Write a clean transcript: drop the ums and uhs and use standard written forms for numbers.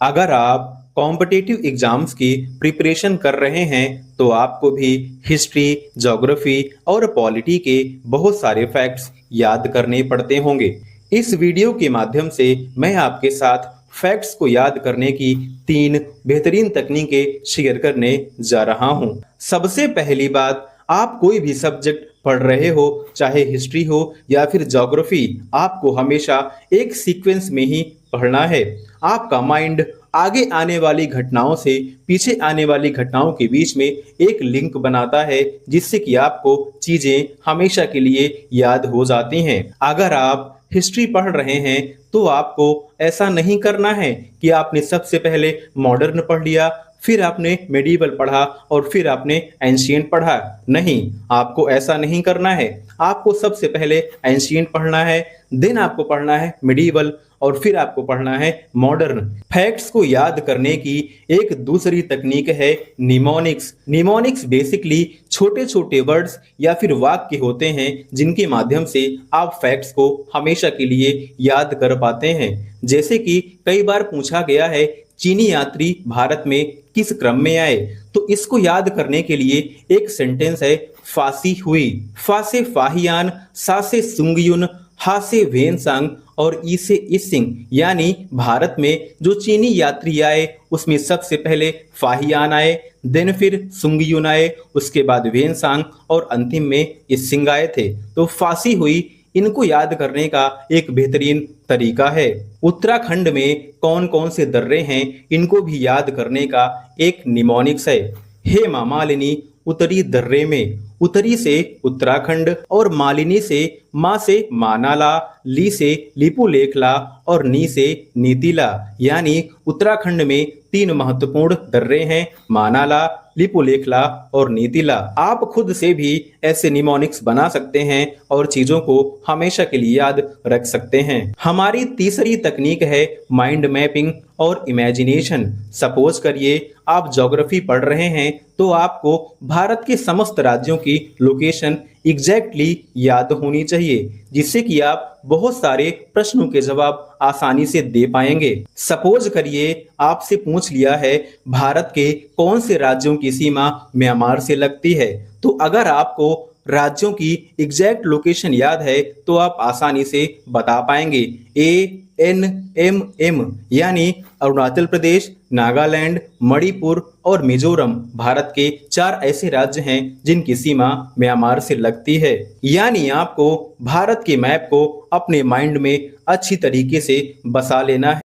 अगर आप competitive exams की प्रिपरेशन कर रहे हैं तो आपको भी हिस्ट्री, ज्योग्राफी और पॉलिटी के बहुत सारे फैक्ट्स याद करने पड़ते होंगे। इस वीडियो के माध्यम से मैं आपके साथ फैक्ट्स को याद करने की 3 बेहतरीन तकनीकें शेयर करने जा रहा हूं। सबसे पहली बात, आप कोई भी सब्जेक्ट पढ़ रहे हो, चाहे हिस्ट्री हो या फिर ज्योग्राफी, आपको हमेशा एक सीक्वेंस में ही पढ़ना है। आपका माइंड आगे आने वाली घटनाओं से पीछे आने वाली घटनाओं के बीच में एक लिंक बनाता है, जिससे कि आपको चीजें हमेशा के लिए याद हो जाती हैं। अगर आप हिस्ट्री पढ़ रहे हैं तो आपको ऐसा नहीं करना है कि आपने सबसे पहले मॉडर्न पढ़ लिया, फिर आपने मेडिवल पढ़ा और फिर आपने एंशिएंट पढ़ा। नहीं, आपको ऐसा नहीं करना है। आपको सबसे पहले एंशिएंट पढ़ना है, देन आपको पढ़ना है मेडिवल और फिर आपको पढ़ना है मॉडर्न। फैक्ट्स को याद करने की एक दूसरी तकनीक है निमोनिक्स। निमोनिक्स बेसिकली छोटे छोटे वर्ड्स या फिर वाक्य होते हैं जिनके माध्यम से आप फैक्ट्स को हमेशा के लिए याद कर पाते हैं। जैसे कि कई बार पूछा गया है, चीनी यात्री भारत में किस क्रम में आए, तो इसको याद करने के लिए एक सेंटेंस है, फासी हुई, फा से फाहियान, सा से सुंगयुन, हा से वेनसांग और ई से इसिंग। यानी भारत में जो चीनी यात्री आए उसमें सबसे पहले फाहियान आए, देन फिर सुंगयुन आए, उसके बाद वेनसांग और अंतिम में इसिंग आए थे। तो फांसी हुई, इनको याद करने का एक बेहतरीन तरीका है। उत्तराखंड में कौन कौन से दर्रे हैं, इनको भी याद करने का एक निमोनिक्स है। हेमा मालिनी उत्तरी दर्रे में, उत्तरी से उत्तराखंड और मालिनी से माँ से मानाला, ली से लिपुलेखला और नी से नीतिला। यानी उत्तराखंड में 3 महत्वपूर्ण दर्रे हैं, मानाला, लिपुलेखला और नीतिला। आप खुद से भी ऐसे निमोनिक्स बना सकते हैं और चीजों को हमेशा के लिए याद रख सकते हैं। हमारी तीसरी तकनीक है माइंड मैपिंग और इमेजिनेशन। सपोज करिए आप ज्योग्राफी पढ़ रहे हैं तो आपको भारत के समस्त राज्यों की लोकेशन एग्जैक्टली याद होनी चाहिए, जिससे कि आप बहुत सारे प्रश्नों के जवाब आसानी से दे पाएंगे। सपोज करिए आपसे पूछ लिया है, भारत के कौन से राज्यों की सीमा म्यांमार से लगती है, तो अगर आपको राज्यों की एग्जैक्ट लोकेशन याद है तो आप आसानी से बता पाएंगे। ANMM यानी अरुणाचल प्रदेश, नागालैंड, मणिपुर और मिजोरम भारत के 4 ऐसे राज्य हैं जिनकी सीमा म्यांमार से लगती है। यानी आपको भारत के मैप को अपने माइंड में अच्छी तरीके से बसा लेना है।